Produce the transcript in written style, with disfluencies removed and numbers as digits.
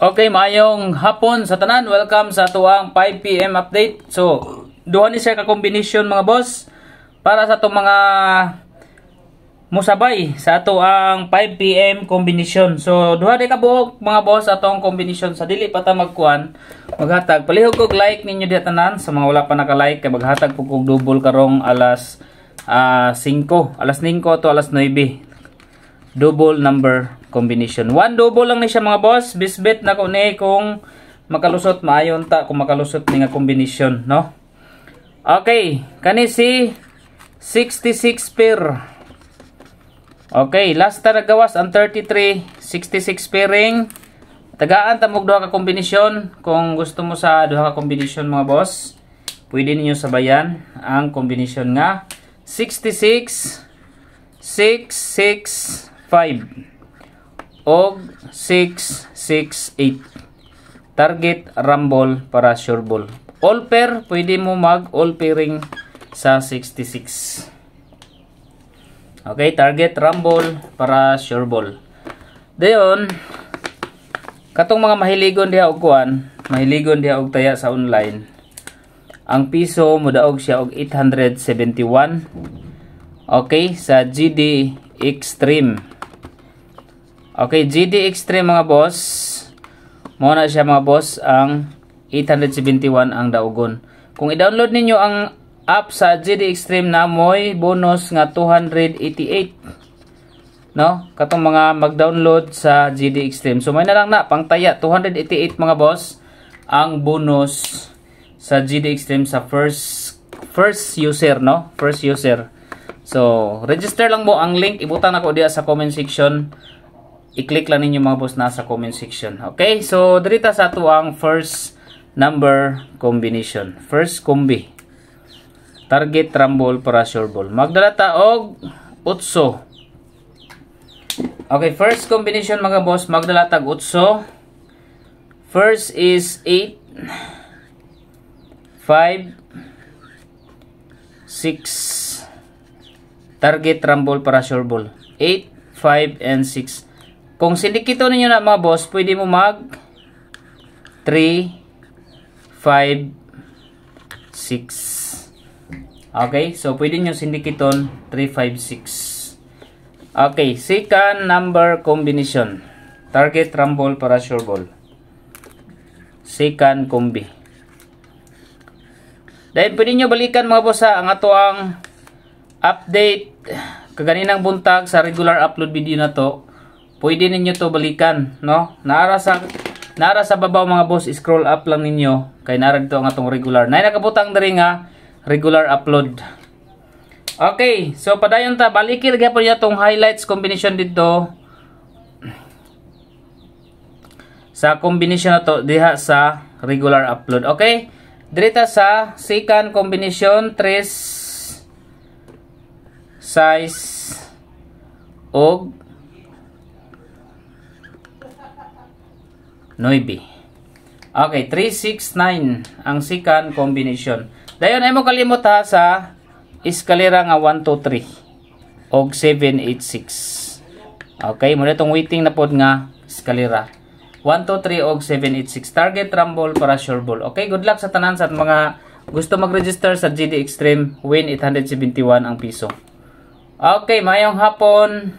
Okay, maayong hapon sa tanan. Welcome sa tuang 5 PM update. So, duha ni siya ka combination mga boss para sa itong mga musabay sa ato ang 5 PM combination. So, duha di ka buok mga boss atong combination sa dili pa ta magkuan. Maghatag palihog og like ninyo diha tanan sa mga wala pa naka-like kay maghatag pug og double karong alas 5, alas 5 to alas 9. Double number combination. One double lang ni siya mga boss. Bisbit na ko ni kung makalusot maayon ta kung makalusot ni nga combination, no? Okay, kani si 66 pair. Okay, last ta nagawas ang 33, 66 pairing. Tagaan ta mog duha ka combination. Kung gusto mo sa duha ka combination mga boss, pwede ninyo sabayan ang combination nga 66 6 6 5 og 668. Target rumble para sure ball. All pair, pwede mo mag all pairing sa 66. Okay, target rumble para sure ball. Dayon, katong mga mahiligon diha og kuan, mahiligon diha og taya sa online. Ang piso modaog siya og 871. Okay, sa GD Extreme. Okay, GD Extreme mga boss. Muna siya mga boss ang 871 ang daugon. Kung i-download ninyo ang app sa GD Extreme na moy bonus nga 288. No? Katong mga mag-download sa GD Extreme. So may na lang na pangtaya 288 mga boss ang bonus sa GD Extreme sa first user, no? First user. So register lang mo ang link ibutang nako diha sa comment section. I-click lang ninyo mga boss nasa comment section. Okay, so dirita sa ato ang first number combination. First combi. Target rumble para sure ball. Magdala ta og 8. Okay, first combination mga boss, magdala tag 8. First is 8 5 6. Target rumble para sure ball. 8 5 and 6. Kung sindikito ninyo na mga boss, pwede mo mag 3, 5, 6. Okay, so pwede nyo sindikiton 3, 5, 6. Okay, second number combination. Target rumble para sure ball. Second combi. Dahil pwede nyo balikan mga boss ang ato ang update kaganinang buntag sa regular upload video na to. Pwede ninyo to balikan, no? Naara sa babaw mga boss, scroll up lang ninyo kay naara dito ang atong regular. Nay nakabutang diri nga regular upload. Okay, so padayon ta balikir gyapon niya tong highlights combination dito. Sa combination na to diha sa regular upload. Okay? Dirita sa second combination, 3 size og 9. Okay, 369 ang second combination. Dayon ay mo kalimot ha sa eskalera nga 1, 2, 3 og 786. Okay, muna itong waiting na pod nga eskalera 1, 2, 3 og 786. Target rumble para sure ball. Okay, good luck sa tanan sa mga gusto mag-register sa GD Extreme. Win 871 ang piso. Okay, mayong hapon.